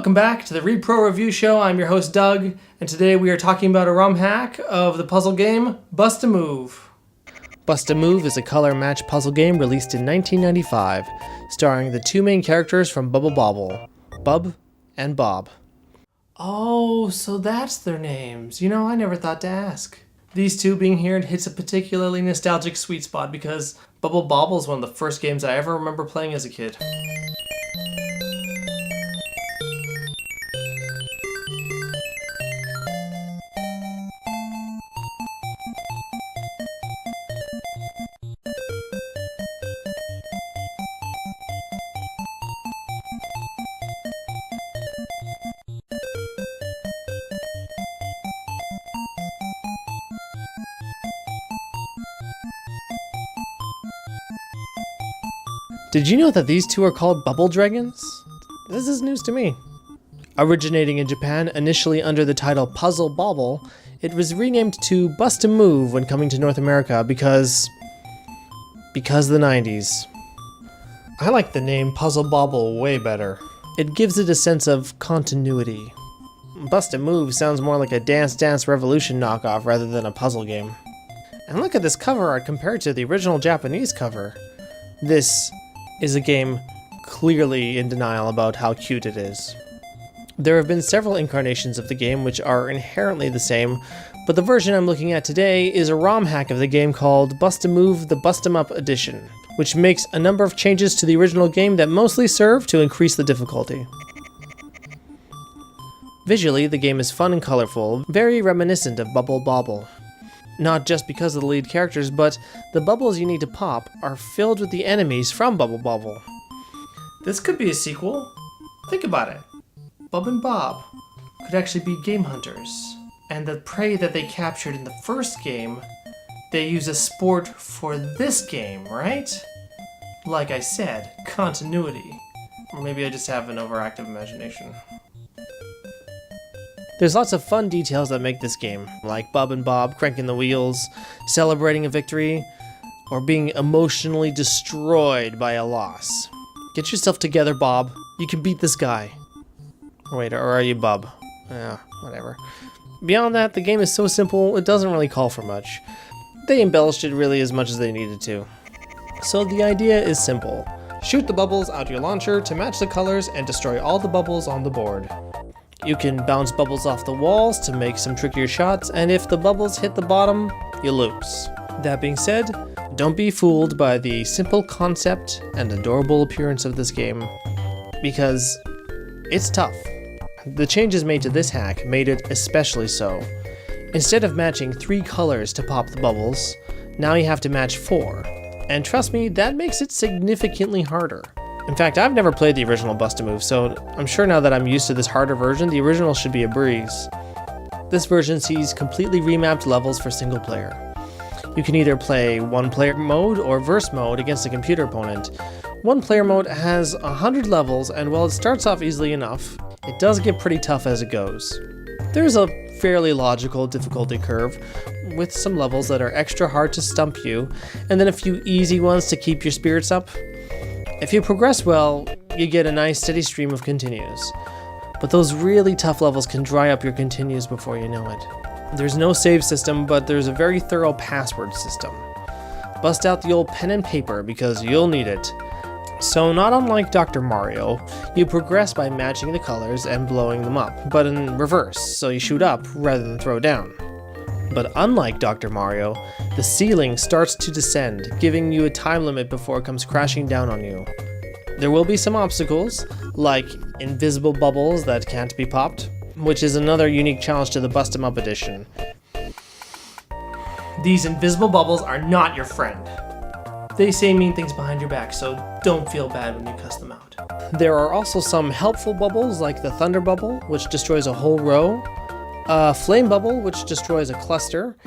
Welcome back to the Repro Review Show. I'm your host Doug, and today we are talking about a ROM hack of the puzzle game Bust a Move. Bust a Move is a color match puzzle game released in 1995, starring the two main characters from Bubble Bobble, Bub and Bob. Oh, so that's their names. You know, I never thought to ask. These two being here hits a particularly nostalgic sweet spot because Bubble Bobble is one of the first games I ever remember playing as a kid. Did you know that these two are called Bubble Dragons? This is news to me. Originating in Japan initially under the title Puzzle Bobble, it was renamed to Bust a Move when coming to North America because the 90s. I like the name Puzzle Bobble way better. It gives it a sense of continuity. Bust a Move sounds more like a Dance Dance Revolution knockoff rather than a puzzle game. And look at this cover art compared to the original Japanese cover. This is a game clearly in denial about how cute it is. There have been several incarnations of the game which are inherently the same, but the version I'm looking at today is a ROM hack of the game called Bust a Move the Bust 'em Up Edition, which makes a number of changes to the original game that mostly serve to increase the difficulty. Visually, the game is fun and colorful, very reminiscent of Bubble Bobble. Not just because of the lead characters, but the bubbles you need to pop are filled with the enemies from Bubble Bobble. This could be a sequel. Think about it. Bub and Bob could actually be game hunters, and the prey that they captured in the first game, they use as sport for this game, right? Like I said, continuity. Or maybe I just have an overactive imagination. There's lots of fun details that make this game, like Bub and Bob cranking the wheels, celebrating a victory, or being emotionally destroyed by a loss. Get yourself together, Bob. You can beat this guy. Wait, or are you Bub? Yeah, whatever. Beyond that, the game is so simple, it doesn't really call for much. They embellished it really as much as they needed to. So the idea is simple. Shoot the bubbles out your launcher to match the colors and destroy all the bubbles on the board. You can bounce bubbles off the walls to make some trickier shots, and if the bubbles hit the bottom, you lose. That being said, don't be fooled by the simple concept and adorable appearance of this game, because it's tough. The changes made to this hack made it especially so. Instead of matching 3 colors to pop the bubbles, now you have to match 4. And trust me, that makes it significantly harder. In fact, I've never played the original Bust a Move, so I'm sure now that I'm used to this harder version, the original should be a breeze. This version sees completely remapped levels for single player. You can either play one-player mode or verse mode against a computer opponent. One-player mode has 100 levels, and while it starts off easily enough, it does get pretty tough as it goes. There's a fairly logical difficulty curve, with some levels that are extra hard to stump you, and then a few easy ones to keep your spirits up. If you progress well, you get a nice steady stream of continues. But those really tough levels can dry up your continues before you know it. There's no save system, but there's a very thorough password system. Bust out the old pen and paper because you'll need it. So not unlike Dr. Mario, you progress by matching the colors and blowing them up, but in reverse, so you shoot up rather than throw down. But unlike Dr. Mario, the ceiling starts to descend, giving you a time limit before it comes crashing down on you. There will be some obstacles, like invisible bubbles that can't be popped, which is another unique challenge to the Bust 'em Up edition. These invisible bubbles are not your friend. They say mean things behind your back, so don't feel bad when you cuss them out. There are also some helpful bubbles like the Thunder Bubble, which destroys a whole row, a Flame Bubble, which destroys a cluster,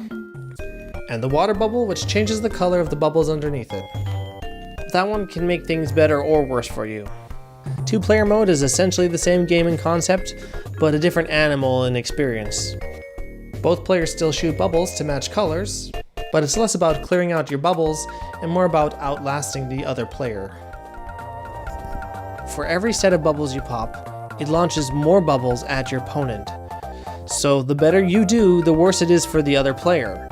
and the Water Bubble, which changes the color of the bubbles underneath it. That one can make things better or worse for you. Two-player mode is essentially the same game in concept, but a different animal in experience. Both players still shoot bubbles to match colors, but it's less about clearing out your bubbles and more about outlasting the other player. For every set of bubbles you pop, it launches more bubbles at your opponent. So the better you do, the worse it is for the other player.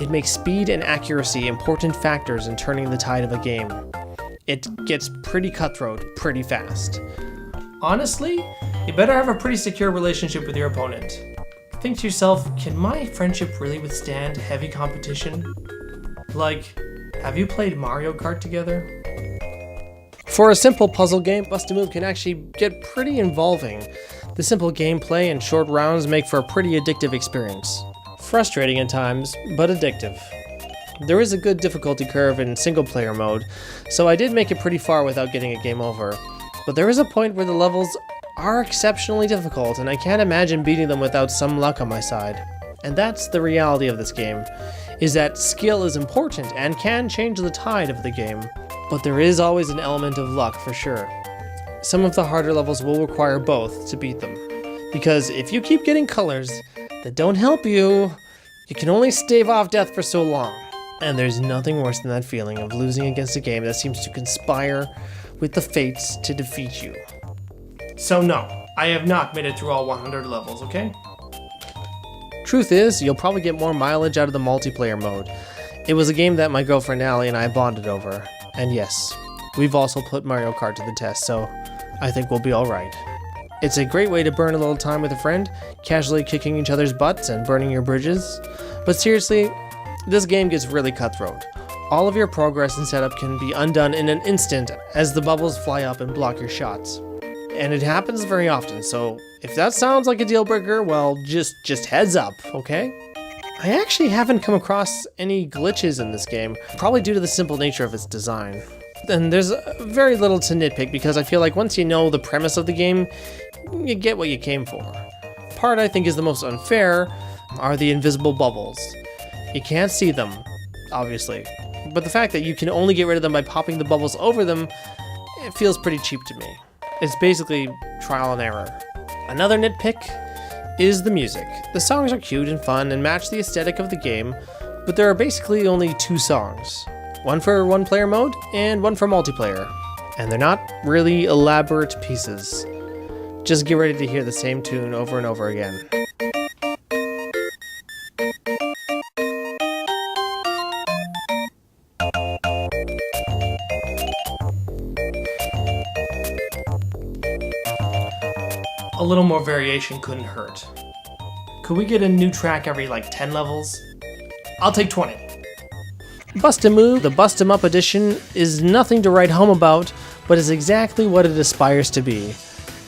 It makes speed and accuracy important factors in turning the tide of a game. It gets pretty cutthroat pretty fast. Honestly, you better have a pretty secure relationship with your opponent. Think to yourself, can my friendship really withstand heavy competition? Like, have you played Mario Kart together? For a simple puzzle game, Bust-A-Move can actually get pretty involving. The simple gameplay and short rounds make for a pretty addictive experience. Frustrating at times, but addictive. There is a good difficulty curve in single-player mode, so I did make it pretty far without getting a game over. But there is a point where the levels are exceptionally difficult, and I can't imagine beating them without some luck on my side. And that's the reality of this game, is that skill is important and can change the tide of the game. But there is always an element of luck for sure. Some of the harder levels will require both to beat them. Because if you keep getting colors that don't help you, you can only stave off death for so long. And there's nothing worse than that feeling of losing against a game that seems to conspire with the fates to defeat you. So no, I have not made it through all 100 levels, okay? Truth is, you'll probably get more mileage out of the multiplayer mode. It was a game that my girlfriend Allie and I bonded over. And yes, we've also put Mario Kart to the test, so I think we'll be alright. It's a great way to burn a little time with a friend, casually kicking each other's butts and burning your bridges. But seriously, this game gets really cutthroat. All of your progress and setup can be undone in an instant as the bubbles fly up and block your shots. And it happens very often, so if that sounds like a deal breaker, well, just heads up, okay? I actually haven't come across any glitches in this game, probably due to the simple nature of its design. And there's very little to nitpick because I feel like once you know the premise of the game, you get what you came for. The part I think is the most unfair are the invisible bubbles. You can't see them, obviously, but the fact that you can only get rid of them by popping the bubbles over them, it feels pretty cheap to me. It's basically trial and error. Another nitpick is the music. The songs are cute and fun and match the aesthetic of the game, but there are basically only 2 songs. One for one-player mode and one for multiplayer. And they're not really elaborate pieces. Just get ready to hear the same tune over and over again. A little more variation couldn't hurt. Could we get a new track every 10 levels? I'll take 20. Bust-A-Move, the Bust-Em-Up edition, is nothing to write home about, but is exactly what it aspires to be.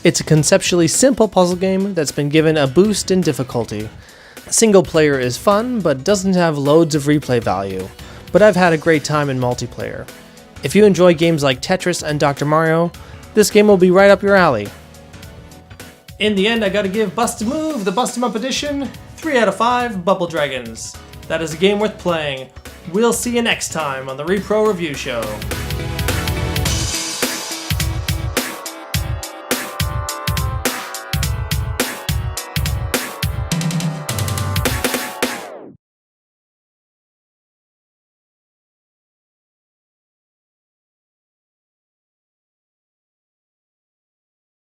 It's a conceptually simple puzzle game that's been given a boost in difficulty. Single player is fun, but doesn't have loads of replay value. But I've had a great time in multiplayer. If you enjoy games like Tetris and Dr. Mario, this game will be right up your alley. In the end, I gotta give Bust-A-Move, the Bust-Em-Up edition, 3 out of 5 Bubble Dragons. That is a game worth playing. We'll see you next time on the Repro Review Show.